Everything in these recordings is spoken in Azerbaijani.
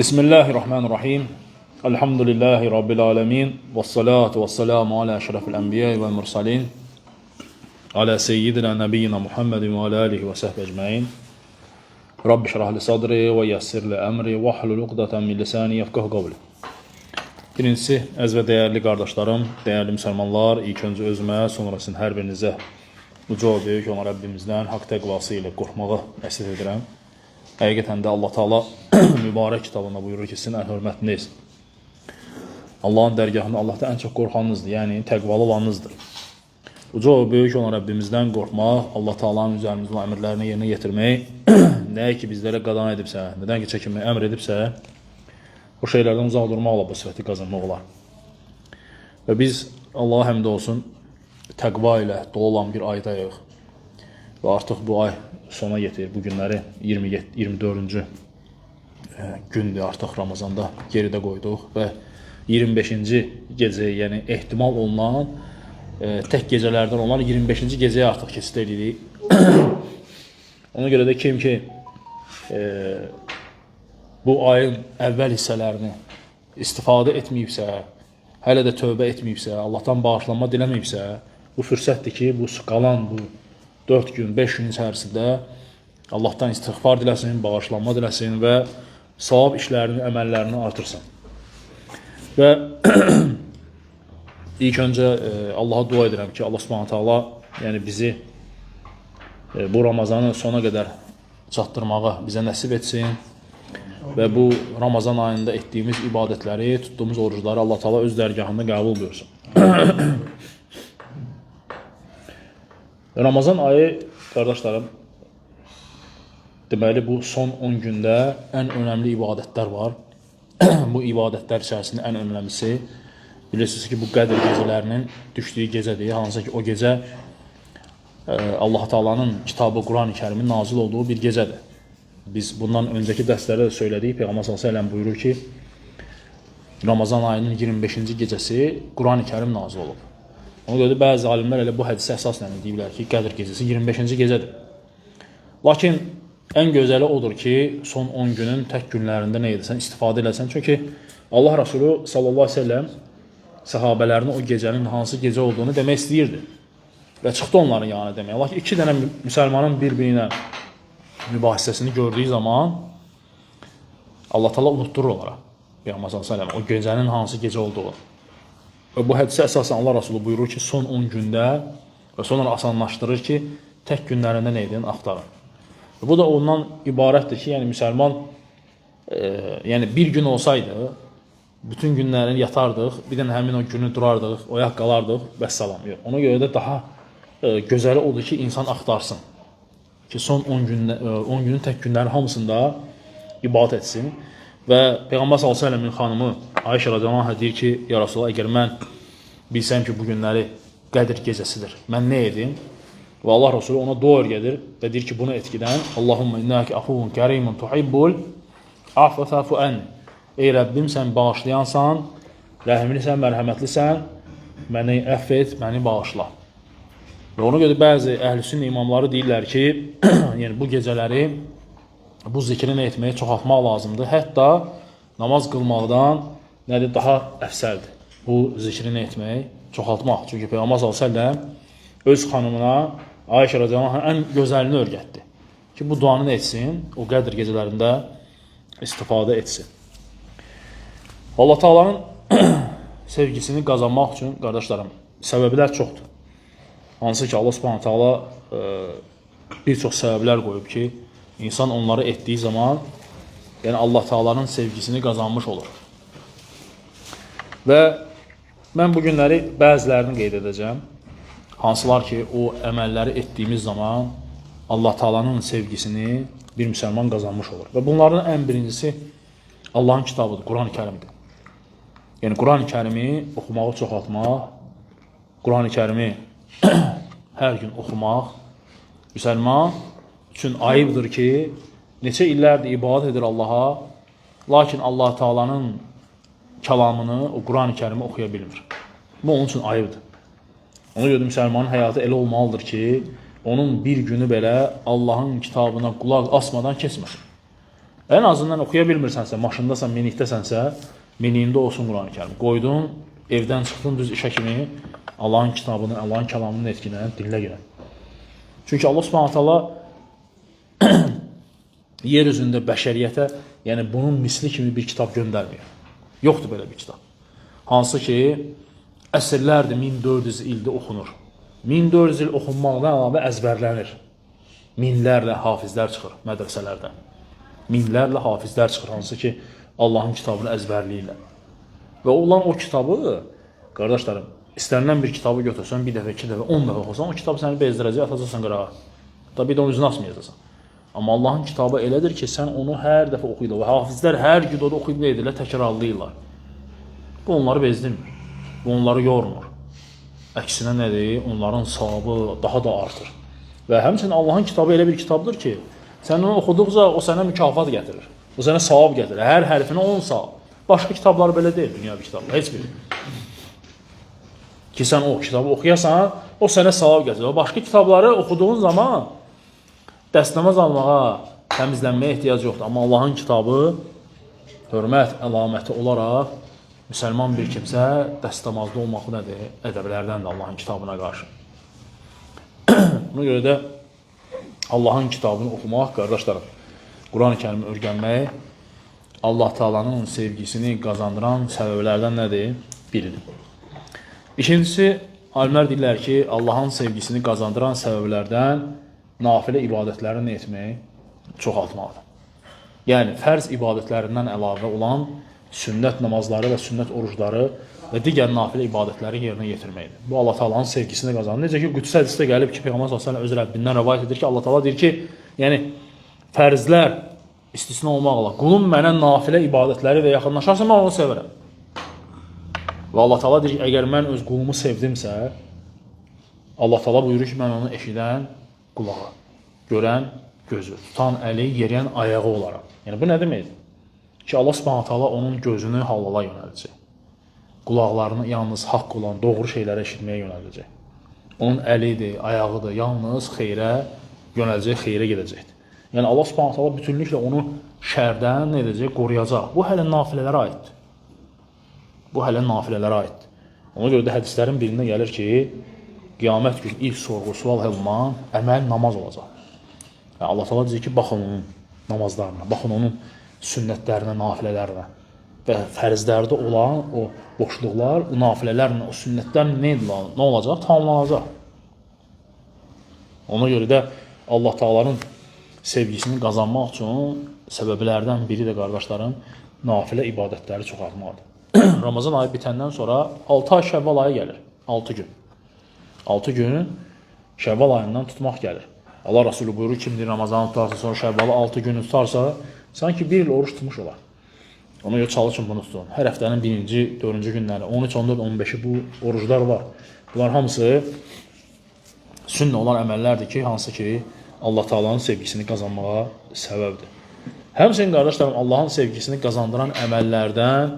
Bismillahirrahmanirrahim. Elhamdülillahi Rabbil alemin. Vessalatu vesselamu ala eşrefil enbiya ve mursalin. Ala seyyidina nebiyyina Muhammedin ve ala alihi ve sahbihi ecmaîn. Rabbi şrah li sadri ve yessir li emri ve hlul uqdatan min lisani yefqahu qawli. Birincisi, əziz və dəyərli qardaşlarım, dəyərli müsəlmanlar, ilk öncə özümə, sonrasını hər birinizə uca və böyük olan Rəbbimizdən haqq təqvası ilə qorxmağı nəsihət edirəm. Həqiqətən də Allah Taala mübarək kitabında buyurur ki, sizin ən hörmətiniz Allahın dərgahında Allahdan ən çox qorxanınızdır, yəni təqvalı olanınızdır. Uca və böyük olan Rəbbimizdən qorxmaq, Allah Taala'nın üzərimizdə olan əmrlərini yerinə yetirmək, nəyə ki bizlərə qadağan edibsə, nədən ki çəkinməyi əmr edibsə, o şeylərdən uzaq durmaqla bu sifəti qazanmaq olar. Və biz Allaha həmd olsun təqva ilə dolu olan bir aydayıq. Və artıq bu ay sona yetir. Bu günləri 24-cü gündür artıq Ramazanda geridə qoyduq və 25-ci gecəyə, yəni ehtimal olunan tək gecələrdən olan 25-ci gecəyə artıq keçid edirik. Ona görə də kim ki bu ayın əvvəl hissələrini istifadə etməyibsə, hələ də tövbə etməyibsə, Allahdan bağışlanma diləməyibsə, bu fürsətdir ki, bu qalan bu 4 gün, 5 gün içərisində Allahdan istiğfar diləsin, bağışlanma diləsin və savab işlərini, əməllərini artırsın. Və ilk öncə Allaha dua edirəm ki, Allah Subhanahu taala yəni bizi bu Ramazanı sona qədər çatdırmağı bizə nəsib etsin və bu Ramazan ayında etdiyimiz ibadətləri, tutduğumuz orucları Allah Taala öz dərgahında qəbul buyursun. Ramazan ayı, qardaşlarım, deməli bu son 10 gündə ən önəmli ibadətlər var. Bu ibadətlər içərisində ən önəmlisi, bilirsiniz ki, bu Qədr gecələrinin düşdüyü gecədir. Hansı ki, o gecə Allah Taala'nın kitabı Quran-ı Kərimin nazil olduğu bir gecədir. Biz bundan öncəki dərslərdə də söylədik. Peyğəmbər sallallahu əleyhi və səlləm buyurur ki, Ramazan ayının 25-ci gecəsi Quran-ı Kərim nazil olub. Ona görə də bəzi alimlər elə bu hədisə əsasla deyirlər ki, Qədr gecəsi 25-ci gecədir. Lakin ən gözəli odur ki, son 10 günün tək günlərində nə edirsən, istifadə edəsən. Çünki Allah Resulü sallallahu əleyhi və səlləm səhabələrinə o gecənin hansı gecə olduğunu demək istəyirdi. Və çıxdı onların yanına demək. Lakin 2 dənə müsəlmanın bir-birinə mübahisəsini gördüyü zaman Allah Taala unutdurur onlara. Peyğəmbər sallallahu əleyhi və səlləm o gecənin hansı gecə olduğunu. Və bu hədisə əsasən Allah Resulü buyurur ki, son 10 gündə və sonra asanlaşdırır ki, tək günlərində nə edin, axtarın. Bu da ondan ibarətdir ki, yəni müsəlman yəni bir gün olsaydı, bütün günlərini yatardıq, bir dənə həmin o günü durardıq, oyaq qalardıq, vəssalam. Ona görə də daha gözəli odur ki, insan axtarsın. Ki, son 10 günün tək günlərin hamısında ibadət etsin. Və Peyğəmbər sallallahu əleyhi və səlləmin xanımı Ayşə radhiyallahu anha deyir ki, ya Rasulullah, əgər mən bilsəm ki, bu günləri Qədr gecəsidir, mən nə edim? Və Allah Resulü ona dua öyrədir və deyir ki, bunu etkidən Allahumma innaka afuvun kerimun tuhibbul afwa fa'fu anni. Ey Rəbbim, sən bağışlayansan, rəhimlisən, mərhəmətlisən, məni əfv et, məni bağışla. Və ona görə bəzi əhlüsünnə imamları deyirlər ki, yəni bu gecələri bu zikri nə etməyə çoxaltmaq lazımdır. Hətta namaz qılmaqdan nədir, daha əfsəldir. Bu zikri nə etmək, çoxaltmaq. Çünki Peyğəmbər sallallahu əleyhi və səlləm öz xanımına Ayşə radhiyallahu anha ən gözəlini öyrətdi. Ki, bu duanı nə etsin, o Qədr gecələrində istifadə etsin. Allah Taala'nın sevgisini qazanmaq üçün, qardaşlarım, səbəblər çoxdur. Hansı ki, Allah Subhanahu taala bir çox səbəblər qoyub ki, İnsan onları etdiyi zaman, yəni Allah Taala'nın sevgisini qazanmış olur. Və mən bu günləri bəzilərini qeyd edəcəm. Hansılar ki, o əməlləri etdiyimiz zaman Allah Taala'nın sevgisini bir müsəlman qazanmış olur. Və bunların ən birincisi Allahın kitabıdır, Quran-ı Kərimdir. Yəni Quran-ı Kərimi oxumağı çoxaltmaq, Quran-ı Kərimi hər gün oxumaq müsəlman üçün ayıbdır ki, neçə illərdir ibadət edir Allaha, lakin Allah Taala'nın kəlamını, o Quran-ı Kərimi oxuya bilmir. Bu onun üçün ayıbdır. Ona görə müsəlmanın həyatı elə olmalıdır ki, onun bir günü belə Allahın kitabına qulaq asmadan keçməsin. En azından oxuya bilmirsənsə, maşındasan, minikdəsənsə, miniyində olsun Quran-ı Kərim. Qoydun, evdən çıxdın düz işə kimi Allahın kitabını, Allahın kəlamını etkinə, dinlə görə. Çünki Allah Subhanahu taala yer üzündə bəşəriyyətə, yəni bunun misli kimi bir kitab göndərmir. Yoxdur belə bir kitab. Hansı ki, əsrlərdir, 1400 ildir oxunur. 1400 il oxunmaqdan əlavə əzbərlənir. Minlərlə hafizlər çıxır mədrəsələrdən. Minlərlə hafizlər çıxır, hansı ki, Allahın kitabını əzbərləyirlər. Və olan o kitabı, qardaşlarım, istənilən bir kitabı götürsən, bir dəfə, 2 dəfə, 10 dəfə oxusan, o kitab səni bezdirəcək, atacaqsan qırağa. Da bir də onun üzünü asmayacaqsan. Amma Allahın kitabı elədir ki, sən onu hər dəfə oxuyurlar. Və hafizlər hər gün onu oxuyub nə edirlər, təkrarlayırlar. Bu onları bezdirmir, bu onları yormur. Əksinə nədir? Onların savabı daha da artır. Və həmçinin Allahın kitabı elə bir kitabdır ki, sən onu oxuduqca o sənə mükafat gətirir. O sənə savab gətirir. Hər hərfinə 10 savab. Başqa kitablar belə deyil, dünya bir kitablar, heç biri. Ki sən o kitabı oxuyasan, o sənə savab gətirir. O başqa kitabları oxuduğun zaman dəstəmaz almağa, təmizlənməyə ehtiyac yoxdur. Amma Allahın kitabı hörmət əlaməti olaraq müsəlman bir kimsə dəstəmazlı olmaq nədir? Ədəblərdəndir Allahın kitabına qarşı. Buna görə də Allahın kitabını oxumaq, qardaşlarım, Quran-ı Kərimi öyrənmək Allah Taala'nın sevgisini qazandıran səbəblərdən nədir? Biridir. İkincisi, alimlər deyirlər ki, Allahın sevgisini qazandıran səbəblərdən nafilə ibadətlərini etmək çoxaltmaqdır. Yəni, fərz ibadətlərindən əlavə olan sünnət namazları və sünnət orucları və digər nafilə ibadətləri yerinə yetirməkdir. Bu, Allah Taala'nın sevgisini qazanır. Necə ki, Qüdüs hədisdə gəlib ki, Peyğəmbər s.ə.v öz Rəbbindən rəvayət edir ki, Allah Taala deyir ki, yəni, fərzlər istisna olmaqla, qulum mənə nafilə ibadətləri və yaxınlaşarsa, mən onu sevirəm. Və Allah Taala deyir ki, əgər mən öz qulumu sevdimsə, Allah Taala buyurur ki, mən onu eşidən qulağı, görən gözü, tutan əli, yeriyən ayağı olaram. Yəni, bu nə deməkdir? Ki, Allah Subhanahu taala onun gözünü halala yönəldəcək. Qulaqlarını yalnız haqq olan, doğru şeylərə eşitməyə yönəldəcək. Onun əlidir, ayağıdır, yalnız xeyrə yönəldəcək, xeyrə gedəcəkdir. Yəni, Allah Subhanahu taala bütünlüklə onu şərdən nə edəcək? Qoruyacaq. Bu hələ nafilələrə aiddir. Bu hələ nafilələrə aiddir. Ona görə də hədislərin birində gəlir ki, qiyamət günü ilk sorğu-sual olunan əməl namaz olacaq. Yəni, Allah Taala deyir ki, baxın onun namazlarına, baxın onun sünnətlərinə, nafilələrinə və fərzlərdə olan o boşluqlar, o nafilələrlə, o sünnətlər nə olacaq? Tamamlanacaq. Ona görə də Allah Taala'nın sevgisini qazanmaq üçün səbəblərdən biri də, qardaşlarım, nafilə ibadətləri çoxaltmaqdır. Ramazan ayı bitəndən sonra 6 ay Şəvval ayı gəlir, 6 gün. 6 gün Şəvval ayından tutmaq gəlir. Allah Resulü buyurur, kimdir Ramazanı tutarsa, sonra Şəvvalı 6 günü tutarsa, sanki bir il oruç tutmuş olar. Ona görə çalışın bunu tutun. Hər həftənin 1-ci, 4-cü günləri, 13, 14, 15-i bu oruclar var. Bunlar hamısı sünnə olan əməllərdir ki, hansı ki, Allah Taala'nın sevgisini qazanmağa səbəbdir. Həmçinin, qardaşlarım, Allahın sevgisini qazandıran əməllərdən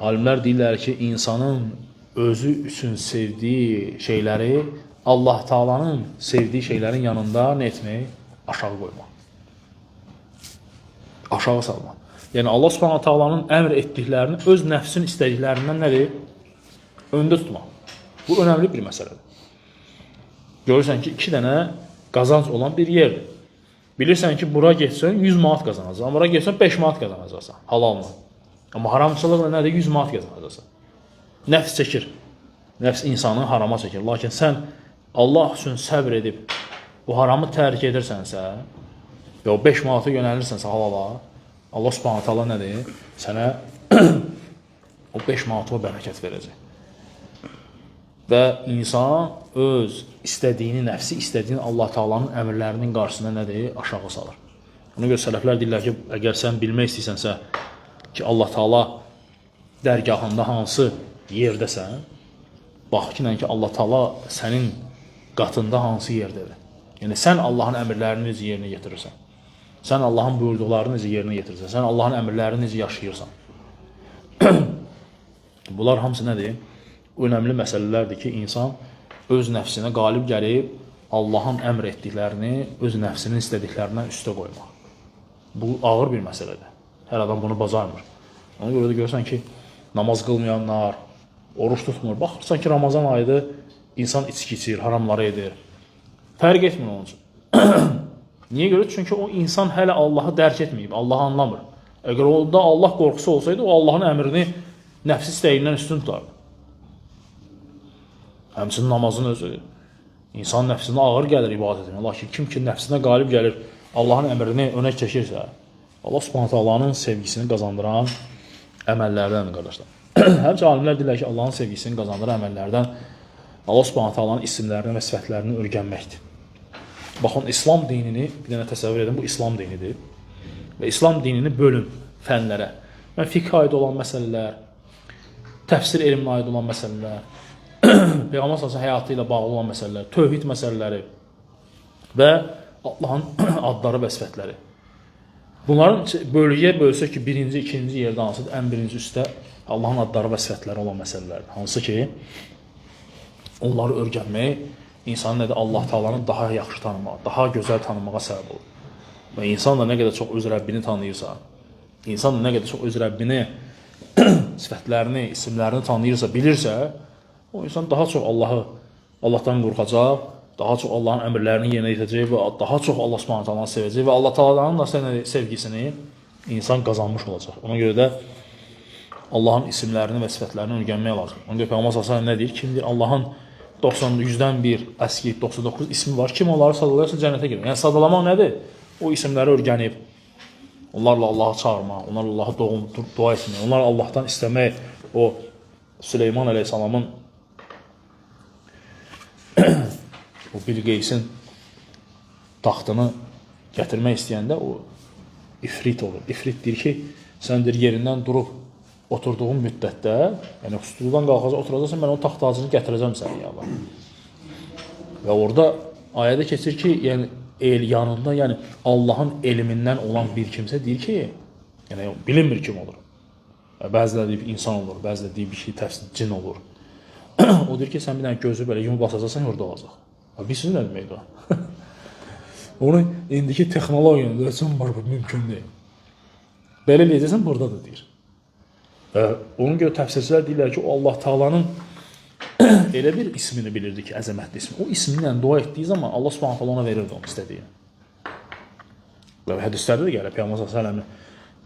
alimlər deyirlər ki, insanın özü üçün sevdiyi şeyləri Allah Taala'nın sevdiyi şeylərin yanında nə etmək? Aşağı qoymaq. Aşağı salmaq. Yəni, Allah Subhanahu Taala'nın əmr etdiklərini öz nəfsin istədiklərindən nədir? Öndə tutmaq. Bu, önəmli bir məsələdir. Görürsən ki, 2 dənə qazanc olan bir yerdir. Bilirsən ki, bura getsən 100 manat qazanacaqsan, bura getsən 5 manat qazanacaqsan, halalla. Amma haramçılıqla nədir? 100 manat qazanacaqsan. Nəfs çəkir. Nəfs insanı harama çəkir. Lakin sən Allah üçün səbr edib bu haramı tərk edirsənsə və o 5 manatı yönəlirsənsə halala, Allah Subhanahu taala nədir? Sənə o 5 manatı bərəkət verəcək. Və insan öz istədiyini, nəfsi istədiyini Allah Taala'nın əmrlərinin qarşısında nədir? Aşağı salır. Ona görə sələflər deyirlər ki, əgər sən bilmək istəyirsənsə ki, Allah Taala dərgahında hansı yerdəsən, bax ki, Allah Taala sənin qatında hansı yerdədir. Yəni, sən Allahın əmrlərini necə yerinə yetirirsən. Sən Allahın buyurduqlarını necə yerinə yetirirsən. Sən Allahın əmrlərini necə yaşayırsan. Bunlar hamısı nədir? Önəmli məsələlərdir ki, insan öz nəfsinə qalib gəlib Allahın əmr etdiklərini öz nəfsinin istədiklərindən üstə qoymaq. Bu ağır bir məsələdir. Hər adam bunu bacarmır. Ona görə də görürsən ki, namaz qılmayanlar, oruç tutmur. Baxırsan ki, Ramazan ayıdır, insan içki içir, haramları edir. Fərq etmir onun üçün. Niyə görə? Çünki o insan hələ Allahı dərk etməyib, Allahı anlamır. Əgər onda Allah qorxusu olsaydı, o Allahın əmrini nəfsi istəyindən üstün tutardı. Həmçinin namazın özü. İnsan nəfsinə ağır gəlir ibadət etmək. Lakin kim ki nəfsinə qalib gəlir, Allahın əmrini önə çəkirsə, Allah Subhanahu taalanın sevgisini qazandıran əməllərdəndir, qardaşlar. Həmçə alimlər deyirlər ki, Allahın sevgisini qazandıran əməllərdən Allah Subhanahu taalanın isimlərini və sifətlərini öyrənməkdir. Baxın, İslam dinini bir dənə təsəvvür edin, bu İslam dinidir. Və İslam dinini bölün fənlərə. Yəni, fiqh aid olan məsələlər, təfsir elminə aid olan məsələlər, Peyğəmbər sallallahu həyatı ilə bağlı olan məsələlər, tövhid məsələləri və Allahın adları və sifətləri. Bunların bölüyə bölsək ki, birinci, ikinci yerdə hansıdır? Ən birinci üstə Allahın adları və sifətləri olan məsələlərdir. Hansı ki, onları öyrənmək insanın nədir? Allah Taala'nı daha yaxşı tanımağa, daha gözəl tanımağa səbəb olur. Və insan da nə qədər çox öz Rəbbini tanıyırsa, insan da nə qədər çox öz Rəbbini, sifətlərini, isimlərini tanıyırsa, bilirsə, o insan daha çox Allahdan qorxacaq, daha çox Allahın əmrlərini yerinə yetirəcək və daha çox Allah Subhanahu taalanı sevəcək və Allah Taala'nın da sevgisini insan qazanmış olacaq. Ona görə də Allahın isimlərini və sifətlərini öyrənmək lazım. Ona görə Peyğəmbər sallallahu nə deyir? Kim deyir Allahın 100-dən 1 əski 99 ismi var. Kim onları sadalayırsa cənnətə girir. Yəni sadalamaq nədir? O isimləri öyrənib, onlarla Allahı çağırmaq, onlarla Allahı dua etmək, onlarla Allahdan istəmək, o Süleyman əleyhissalamın o Bilqeysin taxtını gətirmək istəyəndə o ifrit olur. İfrit deyir ki, sən deyir yerindən durub oturduğun müddətdə, yəni stuldan qalxacaq, oturacaqsan, mən o taxt tacını gətirəcəm sənə ya. Və orada ayədə keçir ki, yəni yanında, yəni Allahın elmindən olan bir kimsə deyir ki, yəni bilinmir kim olur. Bəziləri deyib insan olur, bəziləri deyib bir şey təfsir cin olur. O deyir ki, sən bir dənə gözü belə yumub basacaqsan, orada olacaq. Bilirsiniz nə deməkdir o? Onu indiki texnologiyada ölçüm var, bu mümkün deyil. Belə eləyəcəksən, buradadır deyir. Onun görə təfsirçilər deyirlər ki, o Allah Taala'nın elə bir ismini bilirdi ki, əzəmətli ismi. O isminlə dua etdiyi zaman Allah Subhanahu taala ona verirdi onu istədiyi. Və hədislərdə də gəlir, Peyğəmbər sallallahu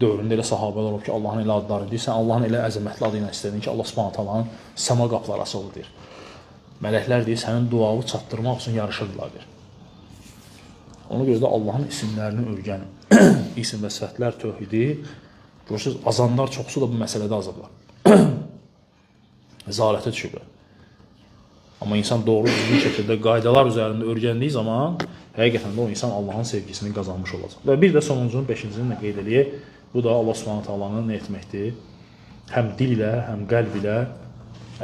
dövründə elə sahabələr olub ki, Allahın elə adları deyir, sən Allahın elə əzəmətli adı ilə istədin ki, Allah Subhanahu taalanın səma qapıları açıldı deyir. Mələklər deyir, sənin duanı çatdırmaq üçün yarışırdılar deyir. Ona görə də Allahın isimlərini öyrənin. İsim və sifətlər tövhidi. Görürsünüz, azanlar çoxsu da bu məsələdə azırlar. Zalətə düşürlər. Amma insan doğru düzgün şəkildə qaydalar üzərində öyrəndiyi zaman həqiqətən də o insan Allahın sevgisini qazanmış olacaq. Və bir də sonuncunun, 5-cini də qeyd eləyək. Bu da Allah Subhanahu taalanın nə etməkdir? Həm dil ilə, həm qəlb ilə,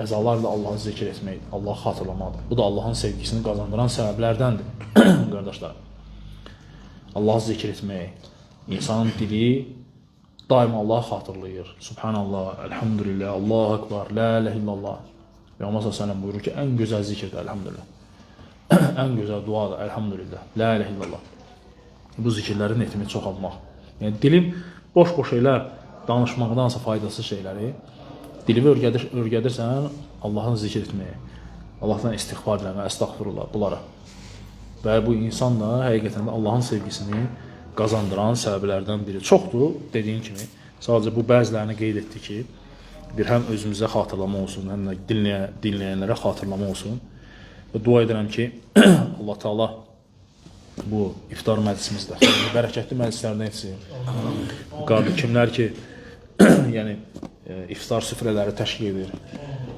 əzalarla Allahı zikr etmək, Allahı xatırlamaqdır. Bu da Allahın sevgisini qazandıran səbəblərdəndir. Qardaşlar, Allahı zikr etmək, insanın dili daima Allahı xatırlayır. Subhanallah, elhamdülillah, Allahu Ekber, la ilahe illallah. Peyğəmbər sallallahu buyurur ki, ən gözəl zikirdir, elhamdülillah. Ən gözəl duadır, elhamdülillah, la ilahe illallah. Bu zikirlərin etmini çoxalmaq. Yəni, dilim boş-boş şeylər danışmaqdansa faydasız şeyləri, dilimi öyrədirsən Allahın zikr etməyi, Allahdan istiğfar eləmək, əstəğfirullah, bunlara. Və bu insan da həqiqətən də Allahın sevgisini qazandıran səbəblərdən biri. Çoxdur, dediyim kimi. Sadəcə bu bəzilərini qeyd etdi ki, bir həm özümüzə xatırlama olsun, həm də dinləyənlərə xatırlama olsun. Və dua edirəm ki, Allah Taala bu iftar məclisimizdə bərəkətli məclislərdən etsin. Kimlər ki, yəni iftar süfrələri təşkil edir,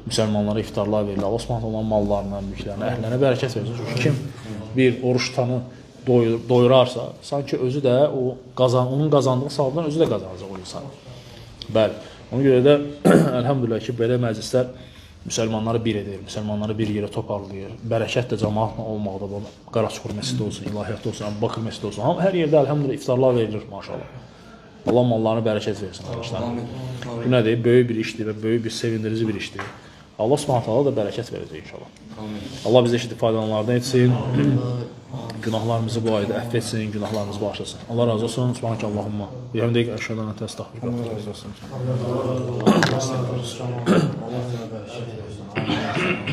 müsəlmanlara iftarlar verilir, Allah Subhanahu olan mallarına, mülklərinə, əhlərinə bərəkət versin. Çünki kim bir oruç tutanı doyurarsa, sanki özü də onun qazandığı savabdan özü də qazanacaq o insan. Bəli, ona görə də əlhamdülillah ki, belə məclislər müsəlmanları bir edir, müsəlmanları bir yerə toparlayır. Bərəkət də cəmaatla olmaqda, Qaraçuxur məscidi olsun, İlahiyyatda olsun, Bakır məscidi olsun. Hər yerdə əlhamdülillah iftarlar verilir, maşallah. Allah mallarını bərəkət versin arkadaşlar. Bu nədir? Böyük bir işdir və böyük bir sevindirici bir işdir. Allah Subhanahu taala da bərəkət verəcək inşallah. Allah bizə eşidib faydalananlardan etsin. günahlarımızı bu ayda əff etsin, günahlarımızı bağışlasın. Allah razı olsun. Subhanəkəllahumma. Bihamdik əşhədən ətə əstəğfiruka. Allah razı olsun.